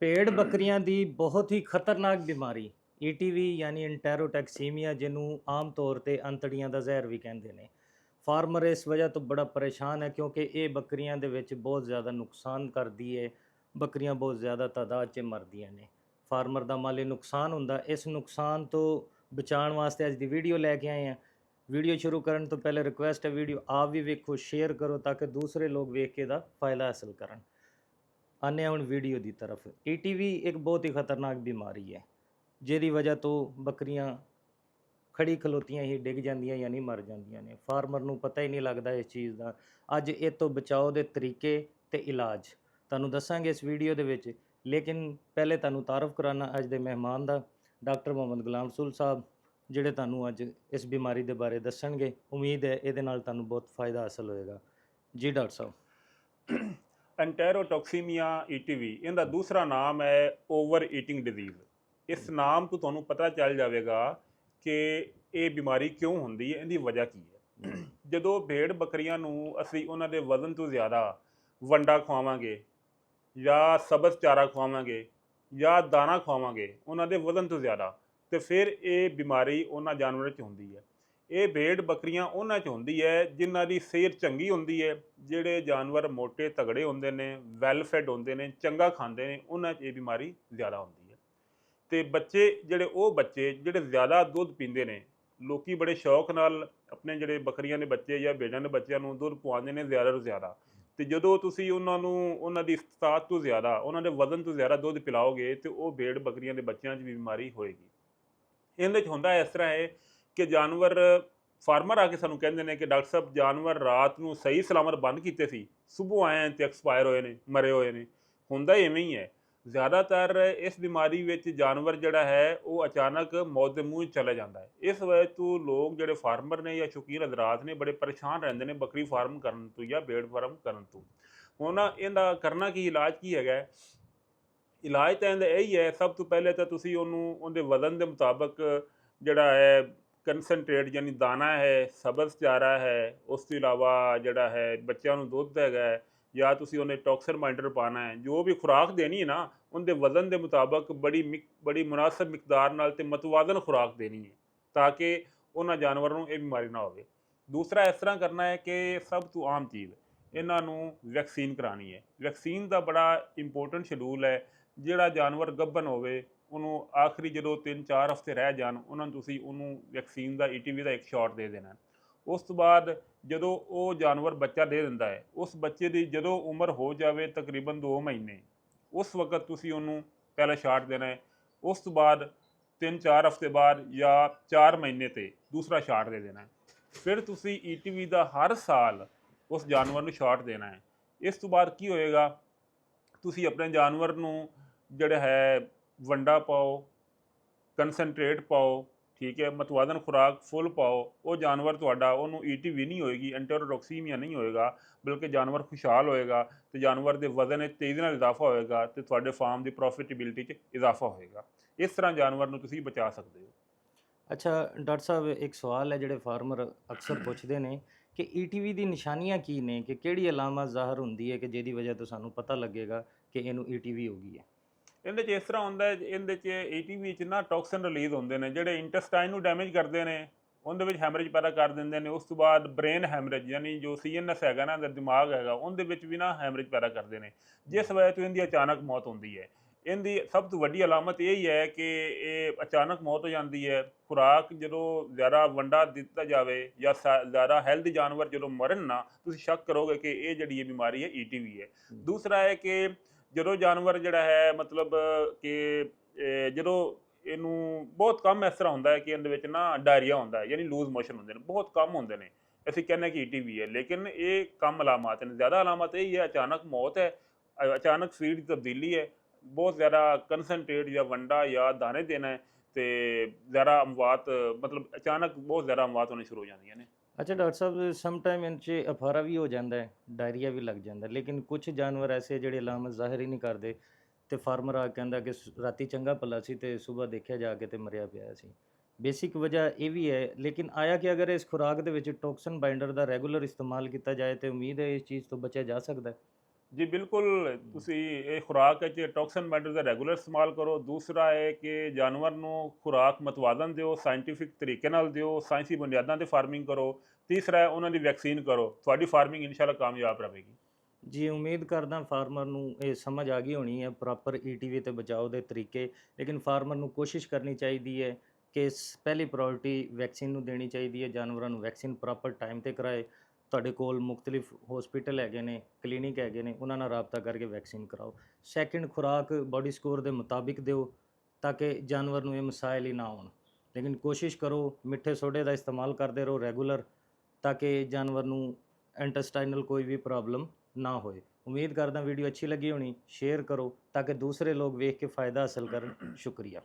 ਭੇਡ ਬੱਕਰੀਆਂ ਦੀ ਬਹੁਤ ਹੀ ਖਤਰਨਾਕ ਬਿਮਾਰੀ ਈਟੀਵੀ ਯਾਨੀ ਇੰਟੈਰੋਟੈਕਸੀਮੀਆ, ਜਿਹਨੂੰ ਆਮ ਤੌਰ ਤੇ ਅੰਤੜੀਆਂ ਦਾ ਜ਼ਹਿਰ ਵੀ ਕਹਿੰਦੇ ਨੇ। ਫਾਰਮਰ ਇਸ ਵਜ੍ਹਾ ਤੋਂ ਬੜਾ ਪਰੇਸ਼ਾਨ ਹੈ ਕਿਉਂਕਿ ਇਹ ਬੱਕਰੀਆਂ ਦੇ ਵਿੱਚ ਬਹੁਤ ਜ਼ਿਆਦਾ ਨੁਕਸਾਨ ਕਰਦੀ ਹੈ। ਬੱਕਰੀਆਂ ਬਹੁਤ ਜ਼ਿਆਦਾ ਤਾਦਾਦ 'ਚ ਮਰਦੀਆਂ ਨੇ। ਫਾਰਮਰ ਦਾ ਮਾਲੀ ਨੁਕਸਾਨ ਹੁੰਦਾ। ਇਸ ਨੁਕਸਾਨ ਤੋਂ ਬਚਾਉਣ ਵਾਸਤੇ ਅੱਜ ਦੀ ਵੀਡੀਓ ਲੈ ਕੇ ਆਏ ਹਾਂ। ਵੀਡੀਓ ਸ਼ੁਰੂ ਕਰਨ ਤੋਂ ਪਹਿਲੇ ਰਿਕੁਐਸਟ ਹੈ, ਵੀਡੀਓ ਆਪ ਵੀ ਵੇਖੋ, ਸ਼ੇਅਰ ਕਰੋ ਤਾਂ ਕਿ ਦੂਸਰੇ ਲੋਕ ਵੇਖ ਕੇ ਇਹਦਾ ਫਾਇਦਾ ਹਾਸਲ ਕਰਨ। ਆਨੇ ਹੁਣ ਵੀਡੀਓ ਦੀ ਤਰਫ। ਈਟੀਵੀ ਇੱਕ ਬਹੁਤ ਹੀ ਖਤਰਨਾਕ ਬਿਮਾਰੀ ਹੈ ਜਿਹਦੀ ਵਜ੍ਹਾ ਤੋਂ ਬੱਕਰੀਆਂ ਖੜੀ ਖਲੋਤੀਆਂ ਹੀ ਡਿੱਗ ਜਾਂਦੀਆਂ ਯਾਨੀ ਮਰ ਜਾਂਦੀਆਂ ਨੇ। ਫਾਰਮਰ ਨੂੰ ਪਤਾ ਹੀ ਨਹੀਂ ਲੱਗਦਾ ਇਸ ਚੀਜ਼ ਦਾ। ਅੱਜ ਇਹ ਤੋਂ ਬਚਾਓ ਦੇ ਤਰੀਕੇ ਤੇ ਇਲਾਜ ਤੁਹਾਨੂੰ ਦੱਸਾਂਗੇ ਇਸ ਵੀਡੀਓ ਦੇ ਵਿੱਚ। ਲੇਕਿਨ ਪਹਿਲੇ ਤੁਹਾਨੂੰ ਤਾਰਫ ਕਰਾਉਣਾ ਅੱਜ ਦੇ ਮਹਿਮਾਨ ਦਾ, ਡਾਕਟਰ ਮੁਹੰਮਦ ਗੁਲਾਮ ਰਸੂਲ ਸਾਹਿਬ, ਜਿਹੜੇ ਤੁਹਾਨੂੰ ਅੱਜ ਇਸ ਬਿਮਾਰੀ ਦੇ ਬਾਰੇ ਦੱਸਣਗੇ। ਉਮੀਦ ਹੈ ਇਹਦੇ ਨਾਲ ਤੁਹਾਨੂੰ ਬਹੁਤ ਫਾਇਦਾ ਹਾਸਲ ਹੋਏਗਾ। ਜੀ ਡਾਕਟਰ ਸਾਹਿਬ। ਐਂਟੈਰੋਟੌਕਸੀਮੀਆ ਈਟੀਵੀ ਇਹਦਾ ਦੂਸਰਾ ਨਾਮ ਹੈ ਓਵਰ ਈਟਿੰਗ ਡਿਜ਼ੀਜ਼। ਇਸ ਨਾਮ ਤੋਂ ਤੁਹਾਨੂੰ ਪਤਾ ਚੱਲ ਜਾਵੇਗਾ ਕਿ ਇਹ ਬਿਮਾਰੀ ਕਿਉਂ ਹੁੰਦੀ ਹੈ, ਇਹਦੀ ਵਜ੍ਹਾ ਕੀ ਹੈ। ਜਦੋਂ ਭੇਡ ਬੱਕਰੀਆਂ ਨੂੰ ਅਸੀਂ ਉਹਨਾਂ ਦੇ ਵਜ਼ਨ ਤੋਂ ਜ਼ਿਆਦਾ ਵੰਡਾ ਖਵਾਵਾਂਗੇ ਜਾਂ ਸਬਜ਼ ਚਾਰਾ ਖਵਾਵਾਂਗੇ ਜਾਂ ਦਾਣਾ ਖਵਾਵਾਂਗੇ ਉਹਨਾਂ ਦੇ ਵਜ਼ਨ ਤੋਂ ਜ਼ਿਆਦਾ, ਤੇ ਫਿਰ ਇਹ ਬਿਮਾਰੀ ਉਹਨਾਂ ਜਾਨਵਰਾਂ 'ਚ ਹੁੰਦੀ ਹੈ। ਇਹ ਭੇਡ ਬੱਕਰੀਆਂ ਉਹਨਾਂ 'ਚ ਹੁੰਦੀ ਹੈ ਜਿਨ੍ਹਾਂ ਦੀ ਸਿਹਤ ਚੰਗੀ ਹੁੰਦੀ ਹੈ, ਜਿਹੜੇ ਜਾਨਵਰ ਮੋਟੇ ਤਗੜੇ ਹੁੰਦੇ ਨੇ, ਵੈਲ ਫੈਡ ਹੁੰਦੇ ਨੇ, ਚੰਗਾ ਖਾਂਦੇ ਨੇ, ਉਹਨਾਂ 'ਚ ਇਹ ਬਿਮਾਰੀ ਜ਼ਿਆਦਾ ਹੁੰਦੀ ਹੈ। ਅਤੇ ਬੱਚੇ ਜਿਹੜੇ ਜ਼ਿਆਦਾ ਦੁੱਧ ਪੀਂਦੇ ਨੇ, ਲੋਕੀ ਬੜੇ ਸ਼ੌਕ ਨਾਲ ਆਪਣੇ ਜਿਹੜੇ ਬੱਕਰੀਆਂ ਦੇ ਬੱਚੇ ਜਾਂ ਭੇਡਾਂ ਦੇ ਬੱਚਿਆਂ ਨੂੰ ਦੁੱਧ ਪਵਾਉਂਦੇ ਨੇ ਜ਼ਿਆਦਾ ਤੋਂ ਜ਼ਿਆਦਾ। ਅਤੇ ਜਦੋਂ ਤੁਸੀਂ ਉਹਨਾਂ ਨੂੰ ਉਹਨਾਂ ਦੀ ਤਾਕਤ ਤੋਂ ਜ਼ਿਆਦਾ, ਉਹਨਾਂ ਦੇ ਵਜ਼ਨ ਤੋਂ ਜ਼ਿਆਦਾ ਦੁੱਧ ਪਿਲਾਓਗੇ ਤਾਂ ਉਹ ਭੇਡ ਬੱਕਰੀਆਂ ਦੇ ਬੱਚਿਆਂ 'ਚ ਵੀ ਬਿਮਾਰੀ ਹੋਏਗੀ। ਇਹਦੇ 'ਚ ਹੁੰਦਾ ਇਸ ਤਰ੍ਹਾਂ ਹੈ ਕਿ ਜਾਨਵਰ ਫਾਰਮਰ ਆ ਕੇ ਸਾਨੂੰ ਕਹਿੰਦੇ ਨੇ ਕਿ ਡਾਕਟਰ ਸਾਹਿਬ ਜਾਨਵਰ ਰਾਤ ਨੂੰ ਸਹੀ ਸਲਾਮਤ ਬੰਦ ਕੀਤੇ ਸੀ, ਸੁਬਹ ਆਏ ਅਤੇ ਐਕਸਪਾਇਰ ਹੋਏ ਨੇ, ਮਰੇ ਹੋਏ ਨੇ। ਹੁੰਦਾ ਇਵੇਂ ਹੀ ਹੈ। ਜ਼ਿਆਦਾਤਰ ਇਸ ਬਿਮਾਰੀ ਵਿੱਚ ਜਾਨਵਰ ਜਿਹੜਾ ਹੈ ਉਹ ਅਚਾਨਕ ਮੌਤ ਦੇ ਮੂੰਹ 'ਚ ਚਲਾ ਜਾਂਦਾ ਹੈ। ਇਸ ਵਜ੍ਹਾ ਤੋਂ ਲੋਕ ਜਿਹੜੇ ਫਾਰਮਰ ਨੇ ਜਾਂ ਸ਼ੌਕੀਨ ਹਜ਼ਰਾਤ ਨੇ ਬੜੇ ਪਰੇਸ਼ਾਨ ਰਹਿੰਦੇ ਨੇ ਬੱਕਰੀ ਫਾਰਮ ਕਰਨ ਤੋਂ ਜਾਂ ਭੇਡ ਫਾਰਮ ਕਰਨ ਤੋਂ। ਹੁਣ ਇਹਦਾ ਕਰਨਾ ਕੀ, ਇਲਾਜ ਕੀ ਹੈਗਾ? ਇਲਾਜ ਤਾਂ ਇਹਦਾ ਇਹੀ ਹੈ, ਸਭ ਤੋਂ ਪਹਿਲੇ ਤਾਂ ਤੁਸੀਂ ਉਹਨੂੰ ਉਹਦੇ ਵਜ਼ਨ ਦੇ ਮੁਤਾਬਕ ਜਿਹੜਾ ਹੈ ਕੰਸਨਟਰੇਟ ਯਾਨੀ ਦਾਣਾ ਹੈ, ਸਬਜ਼ ਚਾਰਾ ਹੈ, ਉਸ ਤੋਂ ਇਲਾਵਾ ਜਿਹੜਾ ਹੈ ਬੱਚਿਆਂ ਨੂੰ ਦੁੱਧ ਹੈਗਾ, ਜਾਂ ਤੁਸੀਂ ਉਹਨੇ ਟੌਕਸਨ ਬਾਈਂਡਰ ਪਾਉਣਾ ਹੈ, ਜੋ ਵੀ ਖੁਰਾਕ ਦੇਣੀ ਹੈ ਨਾ ਉਹਦੇ ਵਜ਼ਨ ਦੇ ਮੁਤਾਬਕ ਬੜੀ ਮੁਨਾਸਬ ਮਿਕਦਾਰ ਨਾਲ ਅਤੇ ਮਤਵਾਜ਼ਨ ਖੁਰਾਕ ਦੇਣੀ ਹੈ ਤਾਂ ਕਿ ਉਹਨਾਂ ਜਾਨਵਰਾਂ ਨੂੰ ਇਹ ਬਿਮਾਰੀ ਨਾ ਹੋਵੇ। ਦੂਸਰਾ ਇਸ ਤਰ੍ਹਾਂ ਕਰਨਾ ਹੈ ਕਿ ਸਭ ਤੋਂ ਆਮ ਚੀਜ਼, ਇਹਨਾਂ ਨੂੰ ਵੈਕਸੀਨ ਕਰਾਉਣੀ ਹੈ। ਵੈਕਸੀਨ ਦਾ ਬੜਾ ਇੰਪੋਰਟੈਂਟ ਸ਼ਡਿਊਲ ਹੈ। ਜਿਹੜਾ ਜਾਨਵਰ ਗੱਭਣ ਹੋਵੇ ਉਹਨੂੰ ਆਖਰੀ ਜਦੋਂ 3-4 ਹਫ਼ਤੇ ਰਹਿ ਜਾਣ, ਉਹਨਾਂ ਨੂੰ ਤੁਸੀਂ ਉਹਨੂੰ ਵੈਕਸੀਨ ਦਾ ਈਟੀਵੀ ਦਾ ਇੱਕ ਸ਼ਾਟ ਦੇ ਦੇਣਾ। ਉਸ ਤੋਂ ਬਾਅਦ ਜਦੋਂ ਉਹ ਜਾਨਵਰ ਬੱਚਾ ਦੇ ਦਿੰਦਾ ਹੈ, ਉਸ ਬੱਚੇ ਦੀ ਜਦੋਂ ਉਮਰ ਹੋ ਜਾਵੇ ਤਕਰੀਬਨ 2 ਮਹੀਨੇ, ਉਸ ਵਕਤ ਤੁਸੀਂ ਉਹਨੂੰ ਪਹਿਲਾ ਸ਼ਾਟ ਦੇਣਾ ਹੈ। ਉਸ ਤੋਂ ਬਾਅਦ 3-4 ਹਫ਼ਤੇ ਬਾਅਦ ਜਾਂ 4 ਮਹੀਨੇ 'ਤੇ ਦੂਸਰਾ ਸ਼ਾਟ ਦੇ ਦੇਣਾ ਹੈ। ਫਿਰ ਤੁਸੀਂ ਈਟੀਵੀ ਦਾ ਹਰ ਸਾਲ ਉਸ ਜਾਨਵਰ ਨੂੰ ਸ਼ਾਟ ਦੇਣਾ ਹੈ। ਇਸ ਤੋਂ ਬਾਅਦ ਕੀ ਹੋਏਗਾ, ਤੁਸੀਂ ਆਪਣੇ ਜਾਨਵਰ ਨੂੰ ਜਿਹੜਾ ਹੈ ਵੰਡਾ ਪਾਓ, ਕੰਸਨਟਰੇਟ ਪਾਓ, ਠੀਕ ਹੈ, ਮਤਵਾਜ਼ਨ ਖੁਰਾਕ ਫੁੱਲ ਪਾਓ। ਉਹ ਜਾਨਵਰ ਤੁਹਾਡਾ, ਉਹਨੂੰ ਈਟੀਵੀ ਨਹੀਂ ਹੋਏਗੀ, ਐਂਟੈਰੋਟੌਕਸੀਮੀਆ ਨਹੀਂ ਹੋਏਗਾ, ਬਲਕਿ ਜਾਨਵਰ ਖੁਸ਼ਹਾਲ ਹੋਏਗਾ ਅਤੇ ਜਾਨਵਰ ਦੇ ਵਜ਼ਨ ਵਿੱਚ ਤੇਜ਼ੀ ਨਾਲ ਇਜ਼ਾਫਾ ਹੋਏਗਾ ਅਤੇ ਤੁਹਾਡੇ ਫਾਰਮ ਦੀ ਪ੍ਰੋਫਿਟੇਬਿਲਿਟੀ 'ਚ ਇਜ਼ਾਫਾ ਹੋਏਗਾ। ਇਸ ਤਰ੍ਹਾਂ ਜਾਨਵਰ ਨੂੰ ਤੁਸੀਂ ਬਚਾ ਸਕਦੇ ਹੋ। ਅੱਛਾ ਡਾਕਟਰ ਸਾਹਿਬ, ਇੱਕ ਸਵਾਲ ਹੈ ਜਿਹੜੇ ਫਾਰਮਰ ਅਕਸਰ ਪੁੱਛਦੇ ਨੇ ਕਿ ਈਟੀਵੀ ਦੀ ਨਿਸ਼ਾਨੀਆਂ ਕੀ ਨੇ, ਕਿ ਕਿਹੜੀ ਅਲਾਮਤ ਜ਼ਾਹਰ ਹੁੰਦੀ ਹੈ ਕਿ ਜਿਹਦੀ ਵਜ੍ਹਾ ਤੋਂ ਸਾਨੂੰ ਪਤਾ ਲੱਗੇਗਾ ਕਿ ਇਹਨੂੰ ਈਟੀਵੀ ਹੋ ਗਈ ਹੈ? ਇਹਦੇ 'ਚ ਇਸ ਤਰ੍ਹਾਂ ਹੁੰਦਾ ਹੈ, ਇਹਦੇ 'ਚ ਈਟੀਵੀ 'ਚ ਨਾ ਟੌਕਸਿਨ ਰਿਲੀਜ਼ ਹੁੰਦੇ ਨੇ ਜਿਹੜੇ ਇੰਟੈਸਟਾਈਨ ਨੂੰ ਡੈਮੇਜ ਕਰਦੇ ਨੇ, ਉਹਦੇ ਵਿੱਚ ਹੈਮਰੇਜ ਪੈਦਾ ਕਰ ਦਿੰਦੇ ਨੇ। ਉਸ ਤੋਂ ਬਾਅਦ ਬ੍ਰੇਨ ਹੈਮਰੇਜ ਯਾਨੀ ਜੋ ਸੀਐਨਐਸ ਹੈਗਾ ਨਾ, ਅੰਦਰ ਦਿਮਾਗ ਹੈਗਾ, ਉਹਦੇ ਵਿੱਚ ਵੀ ਨਾ ਹੈਮਰੇਜ ਪੈਦਾ ਕਰਦੇ ਨੇ, ਜਿਸ ਵਜ੍ਹਾ ਤੋਂ ਇਹਦੀ ਅਚਾਨਕ ਮੌਤ ਹੁੰਦੀ ਹੈ। ਇਹਦੀ ਸਭ ਤੋਂ ਵੱਡੀ ਅਲਾਮਤ ਇਹ ਹੀ ਹੈ ਕਿ ਇਹ ਅਚਾਨਕ ਮੌਤ ਹੋ ਜਾਂਦੀ ਹੈ। ਖੁਰਾਕ ਜਦੋਂ ਜ਼ਿਆਦਾ ਵੰਡਾ ਦਿੱਤਾ ਜਾਵੇ ਜਾਂ ਜ਼ਿਆਦਾ ਹੈਲਦੀ ਜਾਨਵਰ ਜਦੋਂ ਮਰਨ ਨਾ, ਤੁਸੀਂ ਸ਼ੱਕ ਕਰੋਗੇ ਕਿ ਇਹ ਜਿਹੜੀ ਇਹ ਬਿਮਾਰੀ ਹੈ ਈਟੀਵੀ ਹੈ। ਦੂਸਰਾ ਹੈ ਕਿ ਜਦੋਂ ਜਾਨਵਰ ਜਿਹੜਾ ਹੈ ਮਤਲਬ ਕਿ ਜਦੋਂ ਇਹਨੂੰ ਬਹੁਤ ਕਮ ਇਸ ਤਰ੍ਹਾਂ ਹੁੰਦਾ ਹੈ ਕਿ ਇਹਦੇ ਵਿੱਚ ਨਾ ਡਾਇਰੀਆ ਹੁੰਦਾ ਹੈ, ਯਾਨੀ ਲੂਜ਼ ਮੋਸ਼ਨ ਹੁੰਦੇ ਨੇ, ਬਹੁਤ ਕਮ ਹੁੰਦੇ ਨੇ। ਅਸੀਂ ਕਹਿੰਦੇ ਕਿ ਈਟੀਵੀ ਹੈ, ਲੇਕਿਨ ਇਹ ਕਮ ਅਲਾਮਤ ਨੇ। ਜ਼ਿਆਦਾ ਅਲਾਮਤ ਇਹ ਹੀ ਹੈ ਅਚਾਨਕ ਮੌਤ ਹੈ, ਅਚਾਨਕ ਸਰੀਰ ਦੀ ਤਬਦੀਲੀ ਹੈ, ਬਹੁਤ ਜ਼ਿਆਦਾ ਕੰਸਨਟਰੇਟ ਜਾਂ ਵੰਡਾ ਜਾਂ ਦਾਣੇ ਦੇਣਾ ਹੈ ਅਤੇ ਜ਼ਿਆਦਾ ਅਮਵਾਤ, ਮਤਲਬ ਅਚਾਨਕ ਬਹੁਤ ਜ਼ਿਆਦਾ ਅਮਵਾਤ ਹੋਣੀ ਸ਼ੁਰੂ ਹੋ ਜਾਂਦੀਆਂ ਨੇ। ਅੱਛਾ ਡਾਕਟਰ ਸਾਹਿਬ, ਸਮ ਟਾਈਮ ਇਹਨਾਂ 'ਚ ਅਫਾਰਾ ਵੀ ਹੋ ਜਾਂਦਾ ਹੈ, ਡਾਇਰੀਆ ਵੀ ਲੱਗ ਜਾਂਦਾ, ਲੇਕਿਨ ਕੁਝ ਜਾਨਵਰ ਐਸੇ ਜਿਹੜੇ ਅਲਾਮਤ ਜ਼ਾਹਿਰ ਹੀ ਨਹੀਂ ਕਰਦੇ ਅਤੇ ਫਾਰਮਰ ਆ ਕਹਿੰਦਾ ਕਿ ਰਾਤੀ ਚੰਗਾ ਭਲਾ ਸੀ ਅਤੇ ਸੁਬਾਹ ਦੇਖਿਆ ਜਾ ਕੇ ਅਤੇ ਮਰਿਆ ਪਿਆ ਸੀ। ਬੇਸਿਕ ਵਜ੍ਹਾ ਇਹ ਵੀ ਹੈ, ਲੇਕਿਨ ਆਇਆ ਕਿ ਅਗਰ ਇਸ ਖੁਰਾਕ ਦੇ ਵਿੱਚ ਟੌਕਸਨ ਬਾਈਂਡਰ ਦਾ ਰੈਗੂਲਰ ਇਸਤੇਮਾਲ ਕੀਤਾ ਜਾਏ ਤਾਂ ਉਮੀਦ ਹੈ ਇਸ ਚੀਜ਼ ਤੋਂ ਬਚਿਆ ਜਾ ਸਕਦਾ ਹੈ। ਜੀ ਬਿਲਕੁਲ, ਤੁਸੀਂ ਇਹ ਖੁਰਾਕ 'ਚ ਟੌਕਸਿਨ ਮੈਟਰ ਦਾ ਰੈਗੂਲਰ ਇਸਤੇਮਾਲ ਕਰੋ। ਦੂਸਰਾ ਹੈ ਕਿ ਜਾਨਵਰ ਨੂੰ ਖੁਰਾਕ ਮਤਵਾਜ਼ਨ ਦਿਓ, ਸਾਇੰਟੀਫਿਕ ਤਰੀਕੇ ਨਾਲ ਦਿਓ, ਸਾਇੰਸੀ ਬੁਨਿਆਦਾਂ 'ਤੇ ਫਾਰਮਿੰਗ ਕਰੋ। ਤੀਸਰਾ ਹੈ ਉਹਨਾਂ ਦੀ ਵੈਕਸੀਨ ਕਰੋ, ਤੁਹਾਡੀ ਫਾਰਮਿੰਗ ਇਨਸ਼ਾਅੱਲਾ ਕਾਮਯਾਬ ਰਹੇਗੀ। ਜੀ ਉਮੀਦ ਕਰਦਾ ਫਾਰਮਰ ਨੂੰ ਇਹ ਸਮਝ ਆ ਗਈ ਹੋਣੀ ਹੈ ਪ੍ਰੋਪਰ ਈਟੀਵੀ ਤੇ ਬਚਾਓ ਦੇ ਤਰੀਕੇ। ਲੇਕਿਨ ਫਾਰਮਰ ਨੂੰ ਕੋਸ਼ਿਸ਼ ਕਰਨੀ ਚਾਹੀਦੀ ਹੈ ਕਿ ਪਹਿਲੀ ਪ੍ਰਾਇੋਰਟੀ ਵੈਕਸੀਨ ਨੂੰ ਦੇਣੀ ਚਾਹੀਦੀ ਹੈ, ਜਾਨਵਰਾਂ ਨੂੰ ਵੈਕਸੀਨ ਪ੍ਰੋਪਰ ਟਾਈਮ ਤੇ ਕਰਾਏ। ਤੁਹਾਡੇ ਕੋਲ ਮੁਖਤਲਿਫ ਹਸਪੀਟਲ ਹੈਗੇ ਨੇ, ਕਲੀਨਿਕ ਹੈਗੇ ਨੇ, ਉਹਨਾਂ ਨਾਲ ਰਾਬਤਾ ਕਰਕੇ ਵੈਕਸੀਨ ਕਰਾਓ। ਸੈਕਿੰਡ, ਖੁਰਾਕ ਬਾਡੀ ਸਕੋਰ ਦੇ ਮੁਤਾਬਿਕ ਦਿਓ ਤਾਂ ਕਿ ਜਾਨਵਰ ਨੂੰ ਇਹ ਮਸਾਇਲ ਹੀ ਨਾ ਆਉਣ। ਲੇਕਿਨ ਕੋਸ਼ਿਸ਼ ਕਰੋ ਮਿੱਠੇ ਸੋਡੇ ਦਾ ਇਸਤੇਮਾਲ ਕਰਦੇ ਰਹੋ ਰੈਗੂਲਰ, ਤਾਂ ਕਿ ਜਾਨਵਰ ਨੂੰ ਇੰਟੈਸਟਾਈਨਲ ਕੋਈ ਵੀ ਪ੍ਰੋਬਲਮ ਨਾ ਹੋਏ। ਉਮੀਦ ਕਰਦਾ ਵੀਡੀਓ ਅੱਛੀ ਲੱਗੀ ਹੋਣੀ, ਸ਼ੇਅਰ ਕਰੋ ਤਾਂ ਕਿ ਦੂਸਰੇ ਲੋਕ ਵੇਖ ਕੇ फ़ायदा हासिल ਕਰਨ। ਸ਼ੁਕਰੀਆ।